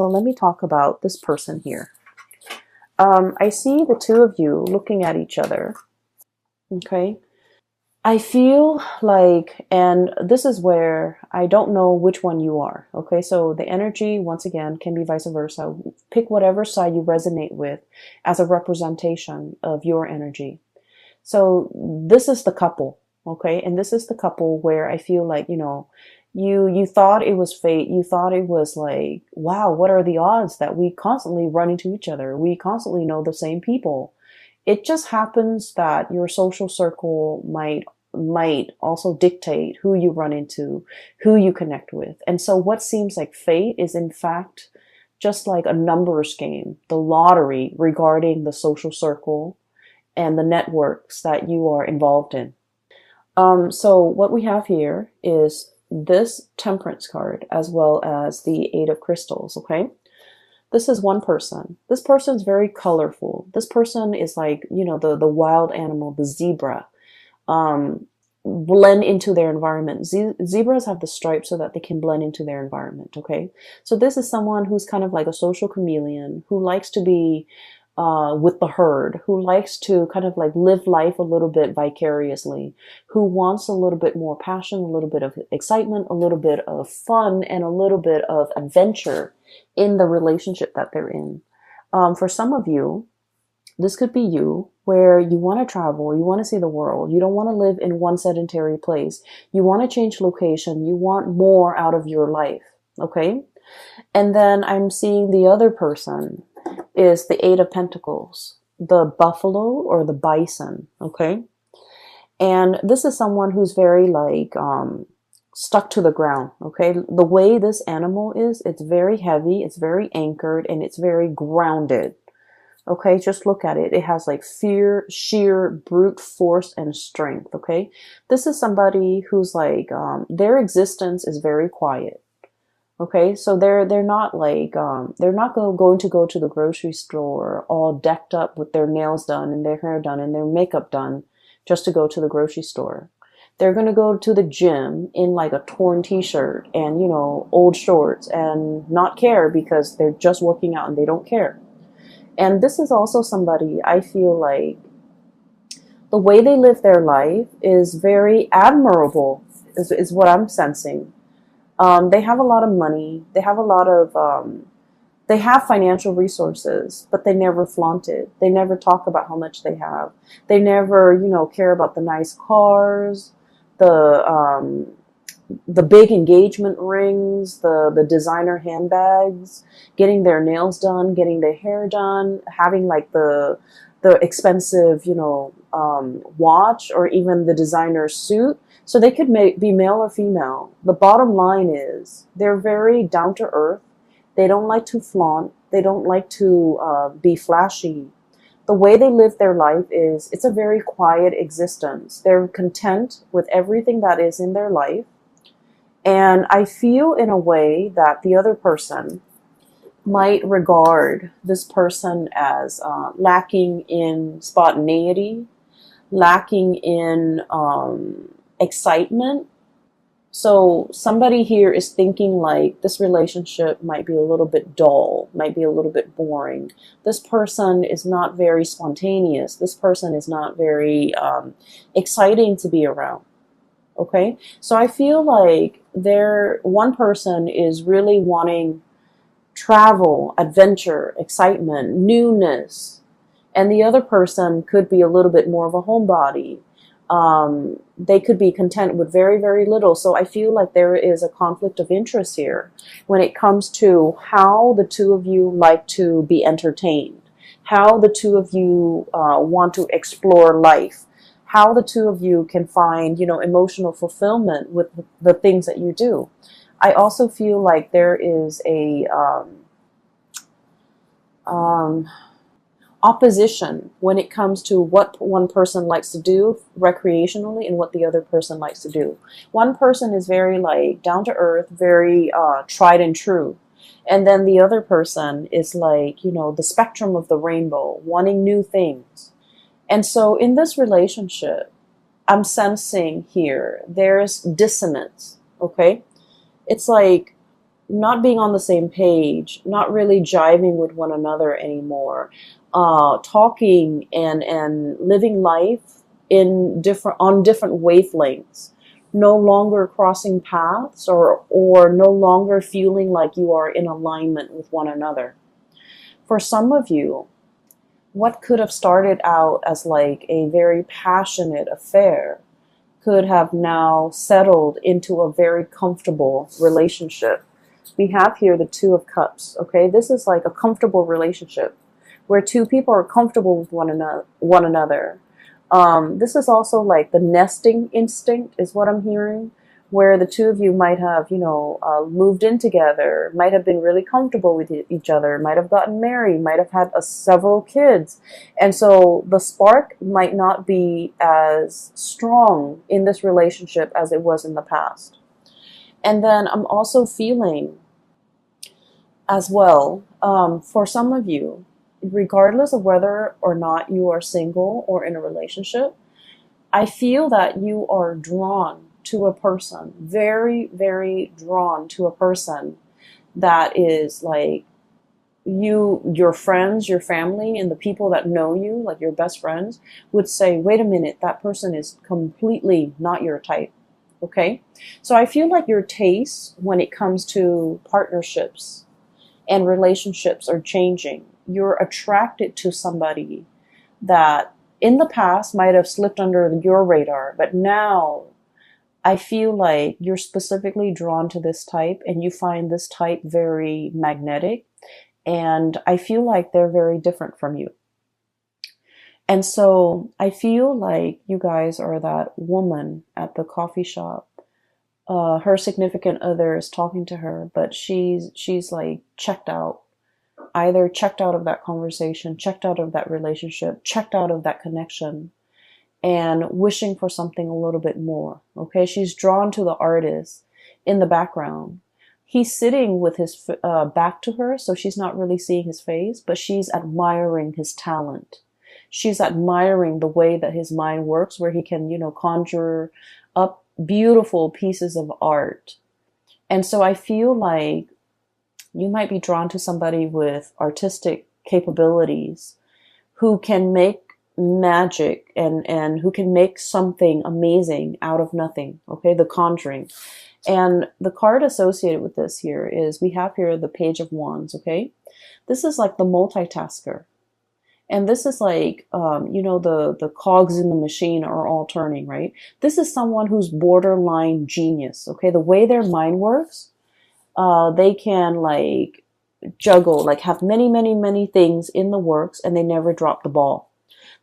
So let me talk about this person here. I see the two of you looking at each other. Okay. I feel like, and this is where I don't know which one you are. Okay. So the energy, once again, can be vice versa. Pick whatever side you resonate with as a representation of your energy. So this is the couple. Okay. And this is the couple where I feel like, you thought it was fate. You thought it was like, wow, what are the odds that we constantly run into each other? We constantly know the same people. It just happens that your social circle might also dictate who you run into, who you connect with. And so what seems like fate is in fact just like a numbers game, the lottery regarding the social circle and the networks that you are involved in. So what we have here is this Temperance card as well as the Eight of Crystals, okay? This is one person. This person is very colorful. This person is like, the wild animal, the zebra, blend into their environment. Zebras have the stripes so that they can blend into their environment, okay? So this is someone who's kind of like a social chameleon, who likes to be with the herd, who likes to kind of like live life a little bit vicariously, who wants a little bit more passion, a little bit of excitement, a little bit of fun, and a little bit of adventure in the relationship that they're in. For some of you, this could be you, where you want to travel, you want to see the world, you don't want to live in one sedentary place, you want to change location, you want more out of your life, okay? And then I'm seeing the other person is the Eight of Pentacles, the buffalo or the bison, okay? And this is someone who's very like stuck to the ground, okay? The way this animal is, it's very heavy, it's very anchored, and it's very grounded, okay? Just look at it. It has like fear, sheer brute force and strength, okay? This is somebody who's like, their existence is very quiet. Okay, so they're not like they're not going to go to the grocery store all decked up with their nails done and their hair done and their makeup done just to go to the grocery store. They're going to go to the gym in like a torn t-shirt and old shorts and not care because they're just working out and they don't care. And this is also somebody I feel like the way they live their life is very admirable, is what I'm sensing. They have a lot of money. They have a lot of, they have financial resources, but they never flaunt it. They never talk about how much they have. They never, care about the nice cars, the big engagement rings, the designer handbags, getting their nails done, getting their hair done, having like the expensive, watch or even the designer suit. So they could be male or female. The bottom line is they're very down to earth. They don't like to flaunt. They don't like to be flashy. The way they live their life is it's a very quiet existence. They're content with everything that is in their life. And I feel in a way that the other person might regard this person as lacking in spontaneity, lacking in excitement. So somebody here is thinking like this relationship might be a little bit dull, might be a little bit boring. This person is not very spontaneous. This person is not very exciting to be around. Okay, so I feel like one person is really wanting travel, adventure, excitement, newness, and the other person could be a little bit more of a homebody. They could be content with very, very little. So I feel like there is a conflict of interest here when it comes to how the two of you like to be entertained, how the two of you want to explore life, how the two of you can find, emotional fulfillment with the things that you do. I also feel like there is a opposition when it comes to what one person likes to do recreationally and what the other person likes to do. One person is very like down to earth, very tried and true. And then the other person is like, the spectrum of the rainbow, wanting new things. And so in this relationship, I'm sensing here, there's dissonance, okay? It's like not being on the same page, not really jiving with one another anymore, talking and living life in different wavelengths, no longer crossing paths, or no longer feeling like you are in alignment with one another. For some of you, what could have started out as like a very passionate affair could have now settled into a very comfortable relationship. We have here the Two of Cups, okay? This is like a comfortable relationship where two people are comfortable with one another. This is also like the nesting instinct is what I'm hearing, where the two of you might have, moved in together, might have been really comfortable with each other, might have gotten married, might have had several kids. And so the spark might not be as strong in this relationship as it was in the past. And then I'm also feeling as well, for some of you, regardless of whether or not you are single or in a relationship, I feel that you are drawn to a person, very, very drawn to a person that is like your friends, your family, and the people that know you, like your best friends, would say, wait a minute, that person is completely not your type. Okay? So I feel like your tastes when it comes to partnerships and relationships are changing. You're attracted to somebody that in the past might have slipped under your radar, but now I feel like you're specifically drawn to this type and you find this type very magnetic, and I feel like they're very different from you. And so I feel like you guys are that woman at the coffee shop. Her significant other is talking to her, but she's like checked out. Either checked out of that conversation, checked out of that relationship, checked out of that connection, and wishing for something a little bit more. Okay, she's drawn to the artist in the background. He's sitting with his back to her, so she's not really seeing his face, but she's admiring his talent. She's admiring the way that his mind works, where he can, conjure up beautiful pieces of art. And so I feel like you might be drawn to somebody with artistic capabilities who can make magic and who can make something amazing out of nothing. Okay, the Conjuring. And the card associated with this here is, we have here the Page of Wands. Okay, this is like the multitasker. And this is like, the cogs in the machine are all turning, right? This is someone who's borderline genius. Okay, the way their mind works, they can like juggle, like have many, many, many things in the works, and they never drop the ball.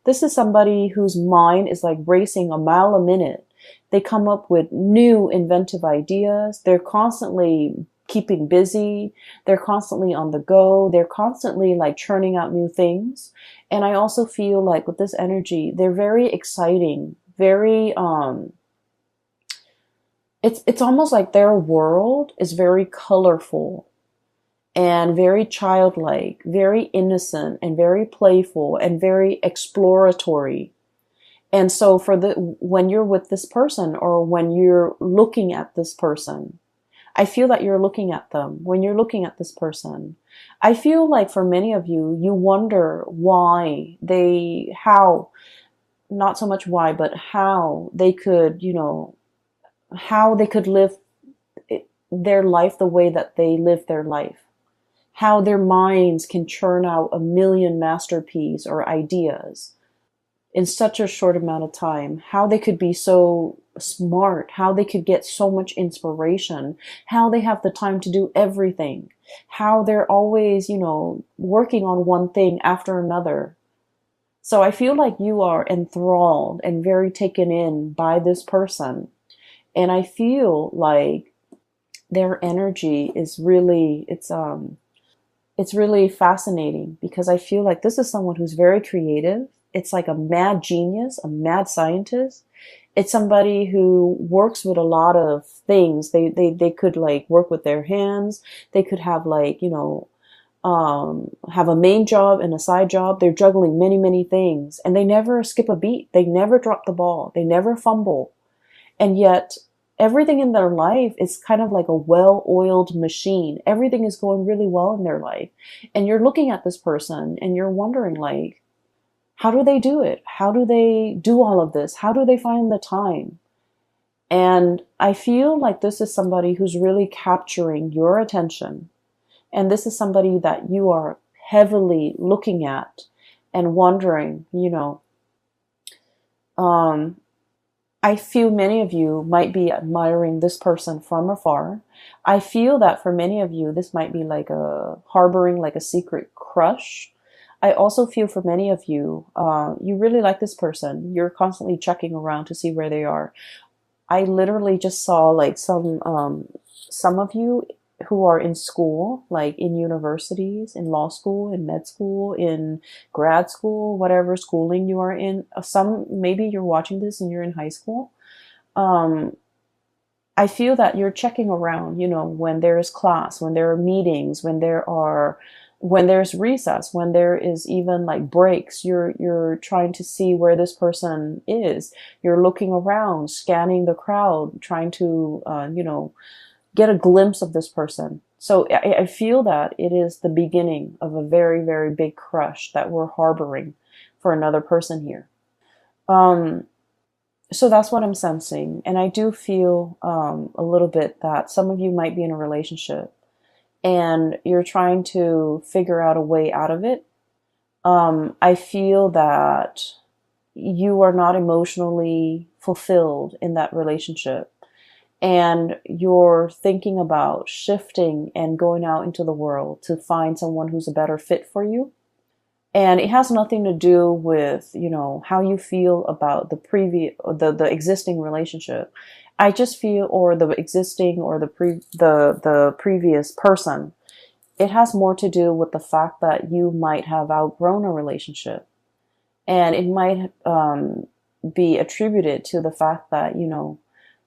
This is somebody whose mind is like racing a mile a minute. They come up with new inventive ideas. They're constantly keeping busy. They're constantly on the go. They're constantly like churning out new things. And I also feel like with this energy, they're very exciting, very, it's almost like their world is very colorful and very childlike, very innocent and very playful and very exploratory. And so when you're with this person, or when you're looking at this person, I feel that you're looking at them. When you're looking at this person, I feel like for many of you, you wonder not so much why, but how they could, how they could live their life the way that they live their life. How their minds can churn out a million masterpieces or ideas in such a short amount of time. How they could be so smart, how they could get so much inspiration, how they have the time to do everything, how they're always, working on one thing after another. So I feel like you are enthralled and very taken in by this person. And I feel like their energy is really, it's really fascinating, because I feel like this is someone who's very creative. It's like a mad genius, a mad scientist. It's somebody who works with a lot of things. They could like work with their hands. They could have like, have a main job and a side job. They're juggling many, many things, and they never skip a beat. They never drop the ball. They never fumble. And yet everything in their life is kind of like a well-oiled machine. Everything is going really well in their life. And you're looking at this person and you're wondering, like, how do they do it? How do they do all of this? How do they find the time? And I feel like this is somebody who's really capturing your attention. And this is somebody that you are heavily looking at and wondering, I feel many of you might be admiring this person from afar. I feel that for many of you, this might be like harboring like a secret crush. I also feel for many of you, you really like this person. You're constantly checking around to see where they are. I literally just saw like some of you who are in school, like in universities, in law school, in med school, in grad school, whatever schooling you are in. Maybe you're watching this and you're in high school. I feel that you're checking around, when there is class, when there are meetings, when there's recess, when there is even like breaks, you're trying to see where this person is. You're looking around, scanning the crowd, trying to, get a glimpse of this person. So I feel that it is the beginning of a very, very big crush that we're harboring for another person here. So that's what I'm sensing. And I do feel a little bit that some of you might be in a relationship and you're trying to figure out a way out of it. I feel that you are not emotionally fulfilled in that relationship. And you're thinking about shifting and going out into the world to find someone who's a better fit for you. And it has nothing to do with, how you feel about the existing relationship. I just feel, or the existing, or the previous person. It has more to do with the fact that you might have outgrown a relationship. And it might be attributed to the fact that,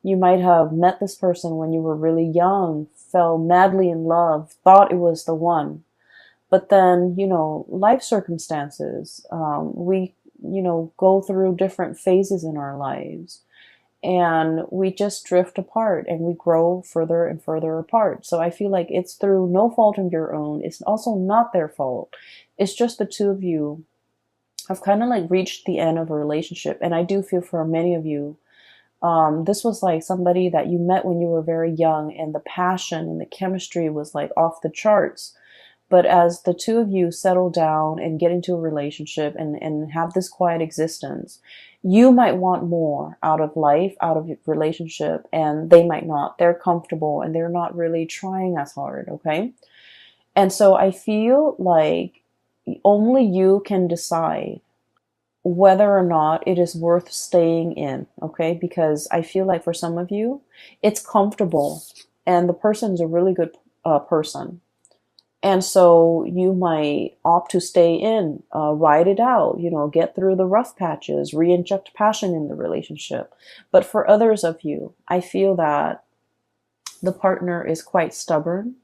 you might have met this person when you were really young, fell madly in love, thought it was the one. But then, life circumstances, we, go through different phases in our lives and we just drift apart and we grow further and further apart. So I feel like it's through no fault of your own. It's also not their fault. It's just the two of you have kind of like reached the end of a relationship. And I do feel for many of you, this was like somebody that you met when you were very young and the passion and the chemistry was like off the charts. But as the two of you settle down and get into a relationship and have this quiet existence, you might want more out of life, out of your relationship, and they might not. They're comfortable and they're not really trying as hard, okay? And so I feel like only you can decide whether or not it is worth staying in, okay? Because I feel like for some of you, it's comfortable and the person's a really good person. And so you might opt to stay in, ride it out, get through the rough patches, re-inject passion in the relationship. But for others of you, I feel that the partner is quite stubborn.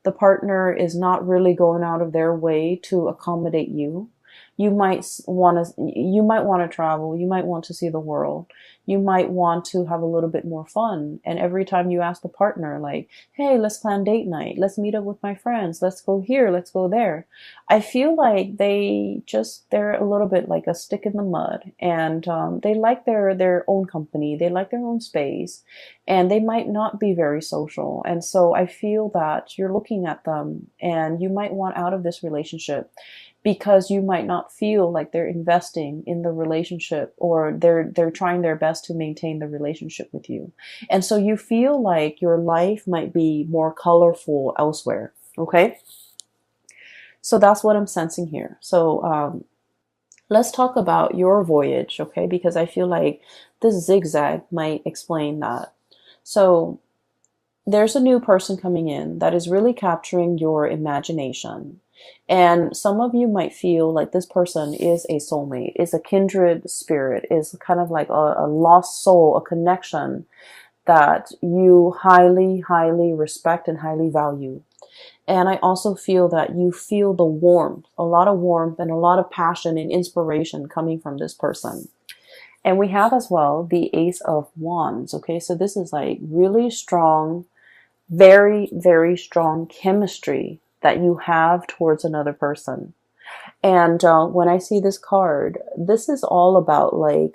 The partner is not really going out of their way to accommodate you. You might want to travel. You might want to see the world. You might want to have a little bit more fun. And every time you ask the partner, like, hey, let's plan date night. Let's meet up with my friends. Let's go here. Let's go there. I feel like they're a little bit like a stick in the mud, and they like their own company. They like their own space, and they might not be very social. And so I feel that you're looking at them and you might want out of this relationship, because you might not feel like they're investing in the relationship, or they're trying their best to maintain the relationship with you. And so you feel like your life might be more colorful elsewhere, okay? So that's what I'm sensing here. So let's talk about your voyage, okay? Because I feel like this zigzag might explain that. So there's a new person coming in that is really capturing your imagination. And some of you might feel like this person is a soulmate, is a kindred spirit, is kind of like a lost soul, a connection that you highly, highly respect and highly value. And I also feel that you feel the warmth, a lot of warmth and a lot of passion and inspiration coming from this person. And we have as well the Ace of Wands. Okay, so this is like really strong, very, very strong chemistry that you have towards another person. And when I see this card, this is all about like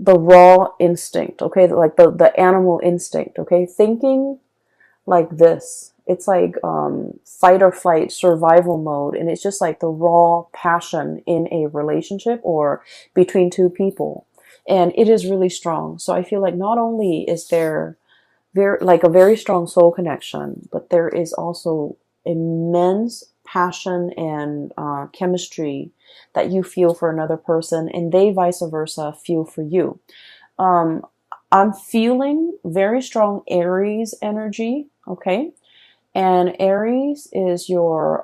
the raw instinct, okay? Like the animal instinct, okay? Thinking like this. It's like fight or flight survival mode. And it's just like the raw passion in a relationship or between two people. And it is really strong. So I feel like not only is there like a very strong soul connection, but there is also immense passion and chemistry that you feel for another person, and they vice versa feel for you. Um, I'm feeling very strong Aries energy, okay? And Aries is your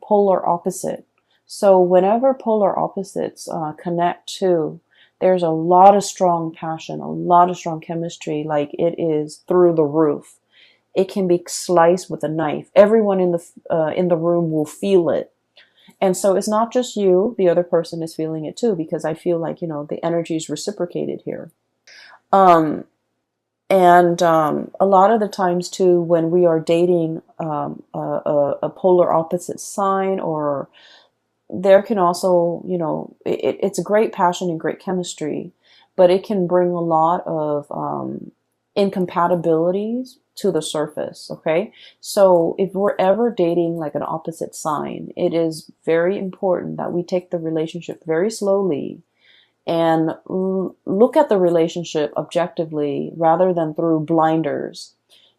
polar opposite. So whenever polar opposites connect to, there's a lot of strong passion, a lot of strong chemistry, like it is through the roof. It can be sliced with a knife. Everyone in the room will feel it. And so it's not just you, the other person is feeling it too, because I feel like, the energy is reciprocated here. Um, and a lot of the times too, when we are dating a polar opposite sign, or there can also, it's a great passion and great chemistry, but it can bring a lot of incompatibilities to the surface. Okay. So if we're ever dating like an opposite sign, it is very important that we take the relationship very slowly and look at the relationship objectively rather than through blinders,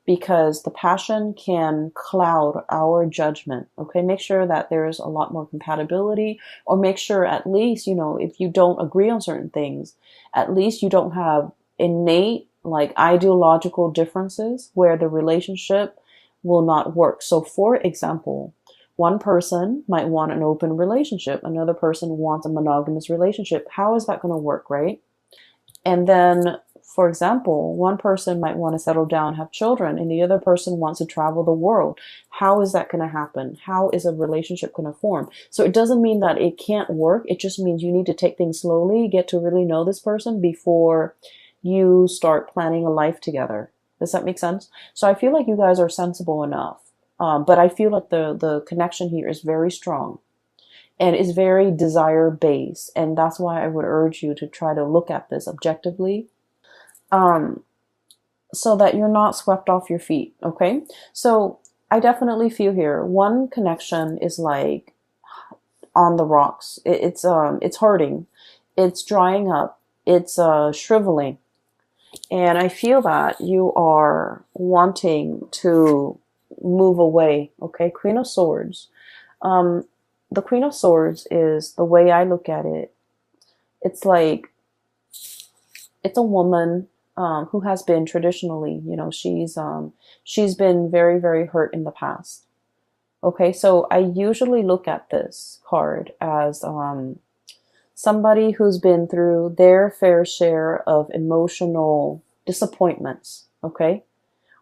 because the passion can cloud our judgment. Okay, make sure that there's a lot more compatibility, or make sure at least, if you don't agree on certain things, at least you don't have innate like ideological differences where the relationship will not work. So for example, one person might want an open relationship, another person wants a monogamous relationship. How is that going to work, right? And then, for example, one person might want to settle down, have children, and the other person wants to travel the world. How is that going to happen? How is a relationship going to form? So it doesn't mean that it can't work. It just means you need to take things slowly, get to really know this person before you start planning a life together. Does that make sense? So I feel like you guys are sensible enough. But I feel like the connection here is very strong and is very desire based. And that's why I would urge you to try to look at this objectively, so that you're not swept off your feet. Okay. So I definitely feel here one connection is like on the rocks. It's hurting. It's drying up. It's shriveling. And I feel that you are wanting to move away. Okay. Queen of Swords. The Queen of Swords is, the way I look at it, it's like, it's a woman who has been traditionally, she's been very, very hurt in the past. Okay, so I usually look at this card as somebody who's been through their fair share of emotional disappointments. Okay,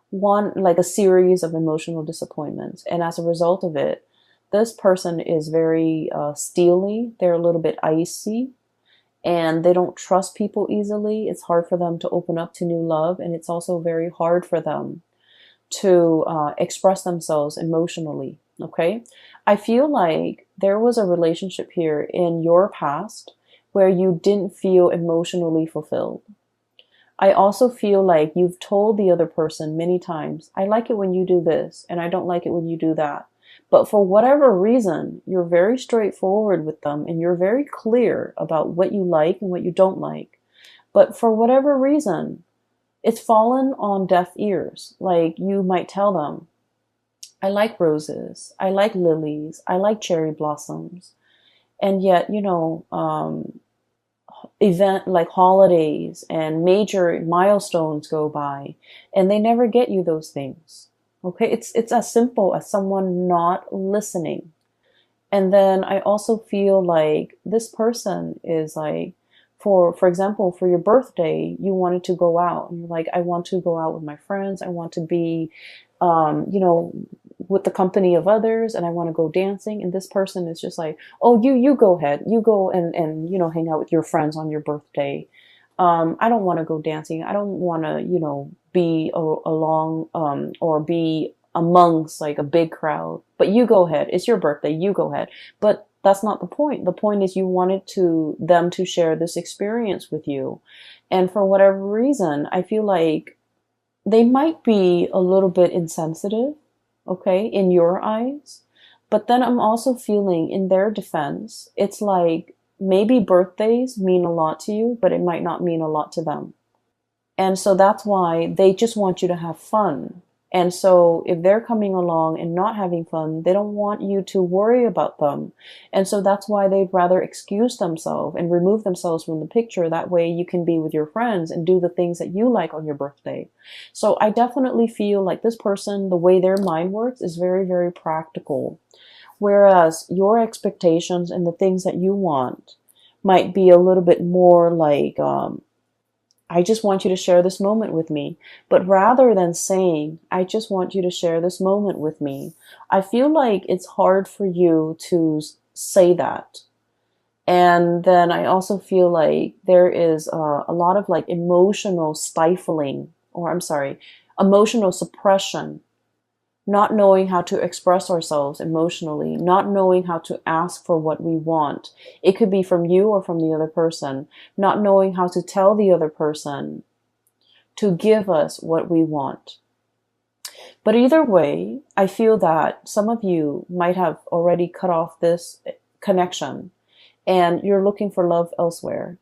one like a series of emotional disappointments, and as a result of it, this person is very steely. They're a little bit icy, and they don't trust people easily. It's hard for them to open up to new love, and it's also very hard for them to express themselves emotionally. Okay, I feel like there was a relationship here in your past where you didn't feel emotionally fulfilled. I also feel like you've told the other person many times, I like it when you do this, and I don't like it when you do that. But for whatever reason, you're very straightforward with them, and you're very clear about what you like and what you don't like. But for whatever reason, it's fallen on deaf ears. Like, you might tell them, I like roses, I like lilies, I like cherry blossoms. And yet, event like holidays and major milestones go by, and they never get you those things. Okay, it's as simple as someone not listening. And then I also feel like this person is like, for example, for your birthday, you wanted to go out, and you're like, I want to go out with my friends, I want to be, with the company of others and I want to go dancing, and this person is just like, oh, you go ahead, you go and hang out with your friends on your birthday. I don't want to go dancing. I don't want to be along or be amongst like a big crowd. But you go ahead. It's your birthday. You go ahead. But that's not the point. The point is you wanted them to share this experience with you. And for whatever reason, I feel like they might be a little bit insensitive, okay, in your eyes. But then I'm also feeling in their defense, it's like maybe birthdays mean a lot to you, but it might not mean a lot to them. And so that's why they just want you to have fun. And so if they're coming along and not having fun, they don't want you to worry about them. And so that's why they'd rather excuse themselves and remove themselves from the picture. That way you can be with your friends and do the things that you like on your birthday. So I definitely feel like this person, the way their mind works is very, very practical. Whereas your expectations and the things that you want might be a little bit more like, I just want you to share this moment with me. But rather than saying, I just want you to share this moment with me, I feel like it's hard for you to say that. And then I also feel like there is a lot of like emotional stifling, or I'm sorry, emotional suppression, not knowing how to express ourselves emotionally, not knowing how to ask for what we want. It could be from you or from the other person, not knowing how to tell the other person to give us what we want. But either way, I feel that some of you might have already cut off this connection and you're looking for love elsewhere.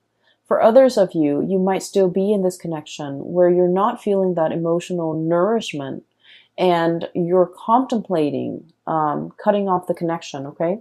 For others of you, you might still be in this connection where you're not feeling that emotional nourishment and you're contemplating cutting off the connection, okay?